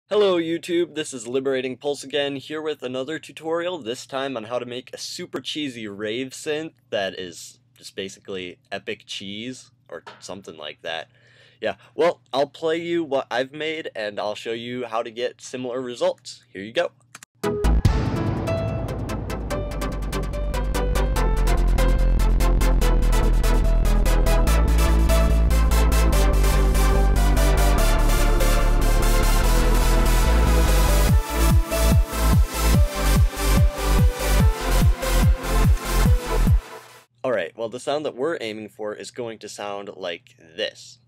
Hello YouTube, this is Liberatingpulse again, here with another tutorial, this time on how to make a super cheesy rave synth that is just basically epic cheese, or something like that. Yeah, well, I'll play you what I've made, and I'll show you how to get similar results. Here you go. Alright, well the sound that we're aiming for is going to sound like this.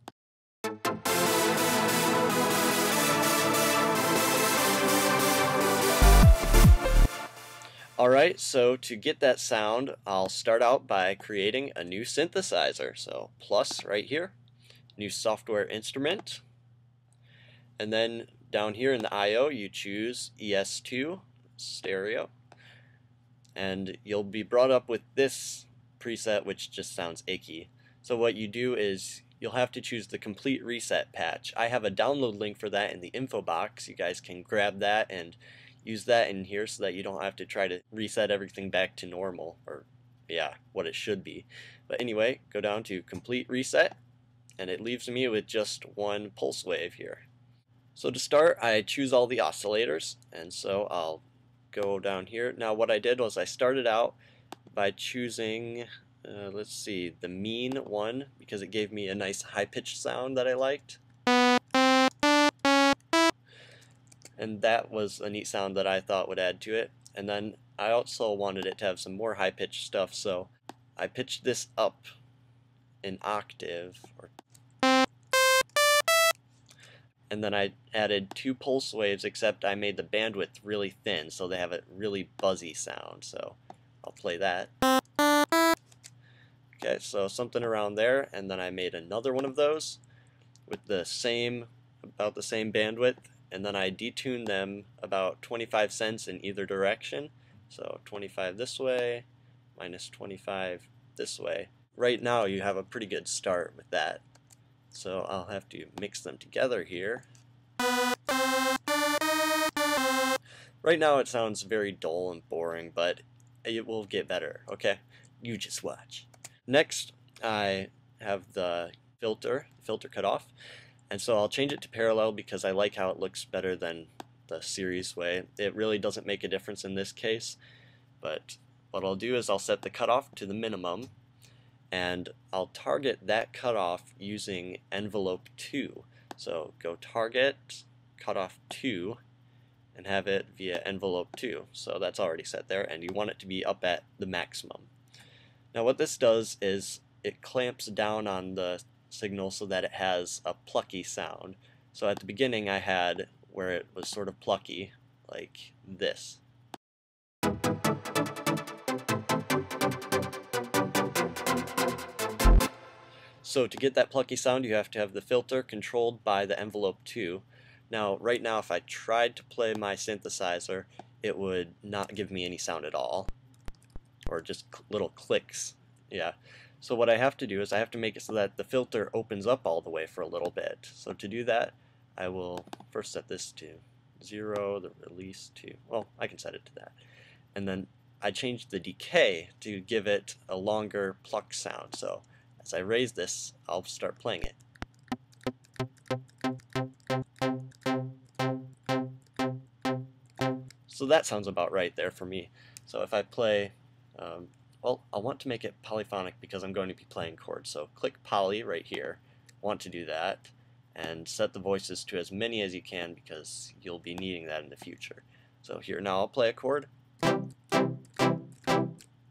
Alright, so to get that sound, I'll start out by creating a new synthesizer. So plus right here, new software instrument, and then down here in the I/O you choose ES2, stereo, and you'll be brought up with this preset which just sounds icky. So what you do is you'll have to choose the complete reset patch. I have a download link for that in the info box. You guys can grab that and use that in here so that you don't have to try to reset everything back to normal, or yeah, what it should be. But anyway, go down to complete reset and it leaves me with just one pulse wave here. So to start, I choose all the oscillators, and so I'll go down here. Now what I did was I started out by choosing, let's see, the mean one, because it gave me a nice high-pitched sound that I liked. And that was a neat sound that I thought would add to it. And then I also wanted it to have some more high-pitched stuff, so I pitched this up an octave, and then I added 2 pulse waves, except I made the bandwidth really thin so they have a really buzzy sound. So I'll play that. Okay, so something around there, and then I made another one of those with about the same bandwidth, and then I detuned them about 25 cents in either direction. So 25 this way, minus 25 this way. Right now you have a pretty good start with that. So I'll have to mix them together here. Right now it sounds very dull and boring, but it will get better, okay? You just watch. Next, I have the filter cutoff, and so I'll change it to parallel because I like how it looks better than the series way. It really doesn't make a difference in this case, but what I'll do is I'll set the cutoff to the minimum, and I'll target that cutoff using envelope 2. So go target cutoff 2 and have it via envelope 2. So that's already set there, and you want it to be up at the maximum. Now what this does is it clamps down on the signal so that it has a plucky sound. So at the beginning I had where it was sort of plucky, like this. So to get that plucky sound you have to have the filter controlled by the envelope 2. Now right now if I tried to play my synthesizer it would not give me any sound at all, or just little clicks. Yeah. So what I have to do is I have to make it so that the filter opens up all the way for a little bit. So to do that I will first set this to 0, the release to, well, I can set it to that. And then I changed the decay to give it a longer pluck sound. So as I raise this, I'll start playing it. So that sounds about right there for me. So if I play, well, I want to make it polyphonic because I'm going to be playing chords. So click poly right here. Want to do that, and set the voices to as many as you can because you'll be needing that in the future. So here now I'll play a chord. Now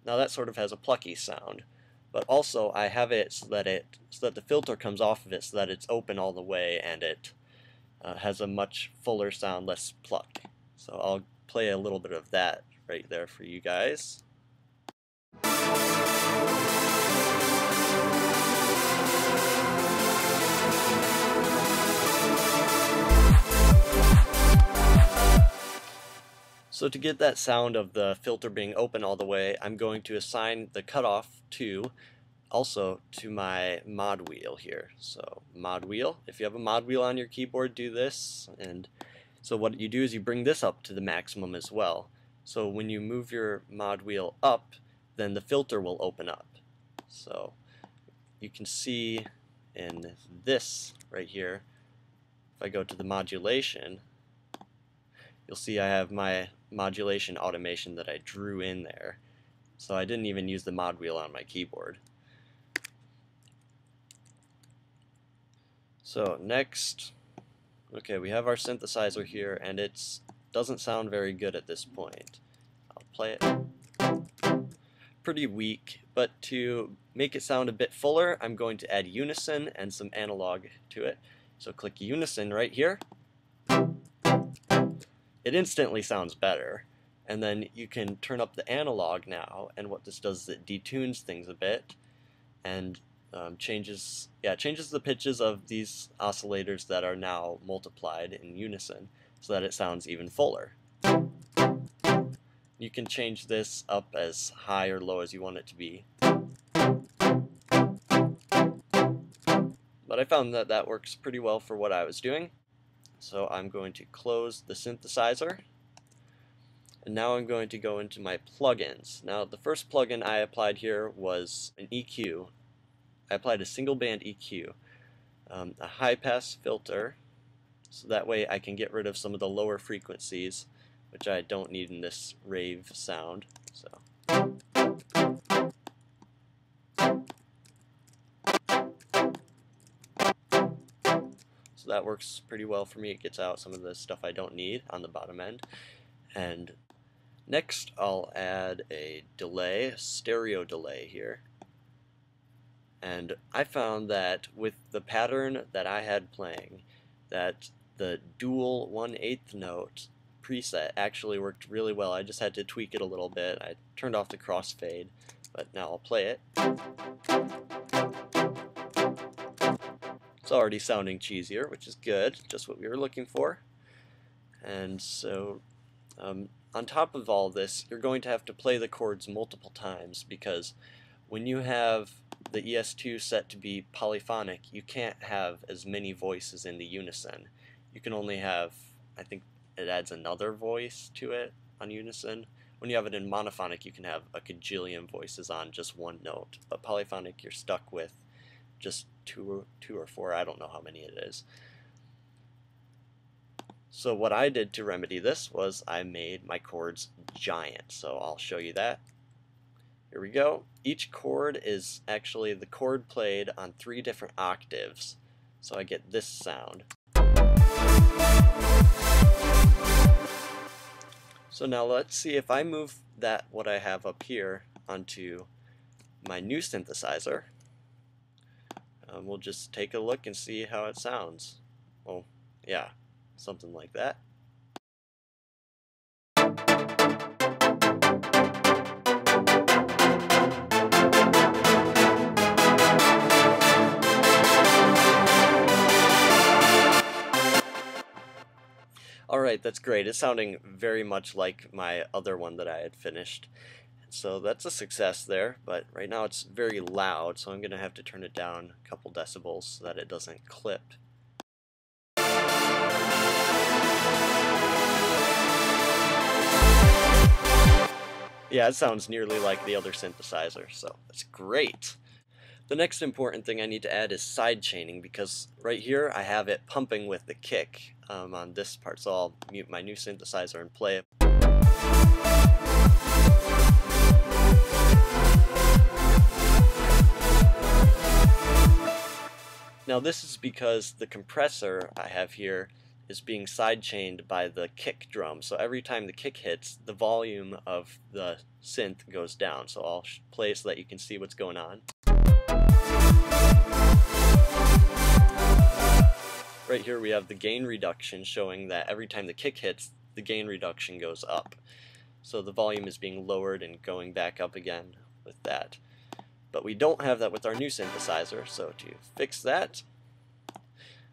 that sort of has a plucky sound, but also I have it so that the filter comes off of it so that it's open all the way and it has a much fuller sound, less pluck. So I'll play a little bit of that right there for you guys. So to get that sound of the filter being open all the way, I'm going to assign the cutoff also to my mod wheel here. So mod wheel, if you have a mod wheel on your keyboard, do this, and So what you do is you bring this up to the maximum as well. So when you move your mod wheel up, then the filter will open up. So you can see in this right here, if I go to the modulation, you'll see I have my modulation automation that I drew in there. So I didn't even use the mod wheel on my keyboard. So next, okay, we have our synthesizer here, and it doesn't sound very good at this point. I'll play it. Pretty weak, but to make it sound a bit fuller, I'm going to add unison and some analog to it. So click unison right here. It instantly sounds better. And then you can turn up the analog now, and what this does is it detunes things a bit and changes the pitches of these oscillators that are now multiplied in unison so that it sounds even fuller. You can change this up as high or low as you want it to be. But I found that that works pretty well for what I was doing. So I'm going to close the synthesizer. And now I'm going to go into my plugins. Now the first plugin I applied here was an EQ. I applied a single band EQ, a high pass filter, so that way I can get rid of some of the lower frequencies, which I don't need in this rave sound. So that works pretty well for me. It gets out some of the stuff I don't need on the bottom end. And next I'll add a delay, a stereo delay here. And I found that with the pattern that I had playing, that the dual 1/8 note preset actually worked really well. I just had to tweak it a little bit. I turned off the crossfade, but now I'll play it. It's already sounding cheesier, which is good, just what we were looking for. And so on top of all this, you're going to have to play the chords multiple times, because when you have the ES2 set to be polyphonic, you can't have as many voices in the unison. You can only have, I think it adds another voice to it on unison. When you have it in monophonic, you can have a gajillion voices on just one note. But polyphonic, you're stuck with just two or four, I don't know how many it is. So what I did to remedy this was I made my chords giant. So I'll show you that. Here we go. Each chord is actually the chord played on 3 different octaves. So I get this sound. So now let's see if I move what I have up here onto my new synthesizer. We'll just take a look and see how it sounds. Well, yeah, something like that. Alright, that's great. It's sounding very much like my other one that I had finished. So that's a success there, but right now it's very loud, so I'm going to have to turn it down a couple decibels so that it doesn't clip. Yeah, it sounds nearly like the other synthesizer, so that's great. The next important thing I need to add is side chaining, because right here I have it pumping with the kick on this part, so I'll mute my new synthesizer and play it. Now this is because the compressor I have here is being side-chained by the kick drum, so every time the kick hits, the volume of the synth goes down. So I'll play so that you can see what's going on. Right here we have the gain reduction showing that every time the kick hits, the gain reduction goes up. So the volume is being lowered and going back up again with that. But we don't have that with our new synthesizer, so to fix that,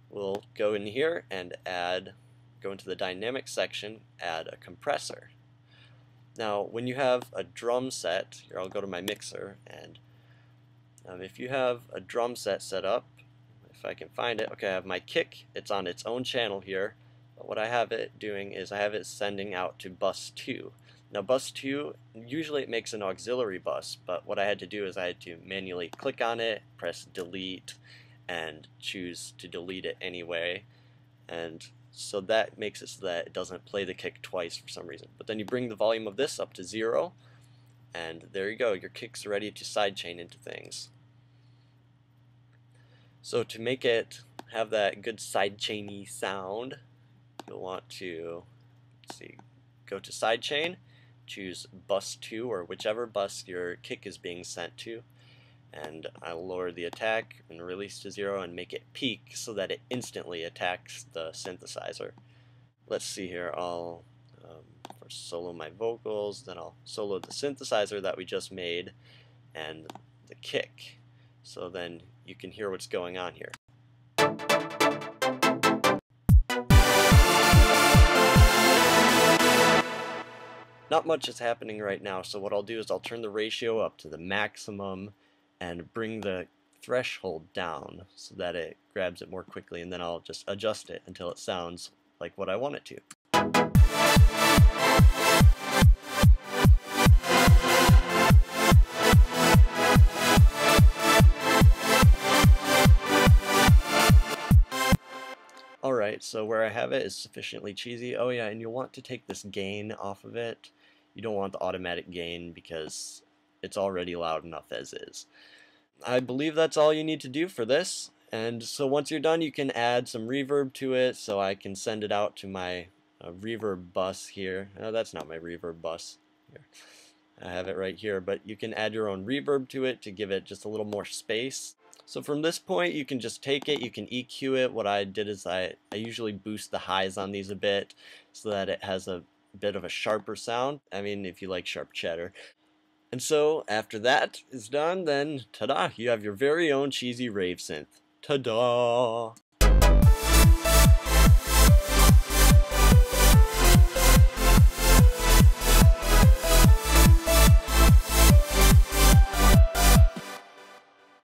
we'll go in here and go into the dynamic section, add a compressor. Now when you have a drum set, here I'll go to my mixer, and if you have a drum set set up, if I can find it, okay, I have my kick, it's on its own channel here, what I have it doing is I have it sending out to bus 2. Now bus 2, usually it makes an auxiliary bus, but what I had to do is I had to manually click on it, press delete, and choose to delete it anyway. And so that makes it so that it doesn't play the kick twice for some reason. But then you bring the volume of this up to 0, and there you go, your kick's ready to sidechain into things. So to make it have that good sidechainy sound, you'll want to, let's see, go to sidechain, choose bus 2 or whichever bus your kick is being sent to, and I'll lower the attack and release to 0 and make it peak so that it instantly attacks the synthesizer. Let's see here, I'll first solo my vocals, then I'll solo the synthesizer that we just made and the kick, so then you can hear what's going on here. Not much is happening right now, so what I'll do is I'll turn the ratio up to the maximum and bring the threshold down so that it grabs it more quickly, and then I'll just adjust it until it sounds like what I want it to. Alright, so where I have it is sufficiently cheesy. Oh yeah, and you'll want to take this gain off of it. You don't want the automatic gain because it's already loud enough as is. I believe that's all you need to do for this. And so once you're done, you can add some reverb to it, so I can send it out to my reverb bus here. Oh, that's not my reverb bus. Here. I have it right here, but you can add your own reverb to it to give it just a little more space. So from this point, you can just take it, you can EQ it. What I did is I usually boost the highs on these a bit so that it has a bit of a sharper sound. I mean, if you like sharp cheddar. And so after that is done, then ta-da, you have your very own cheesy rave synth. Ta-da!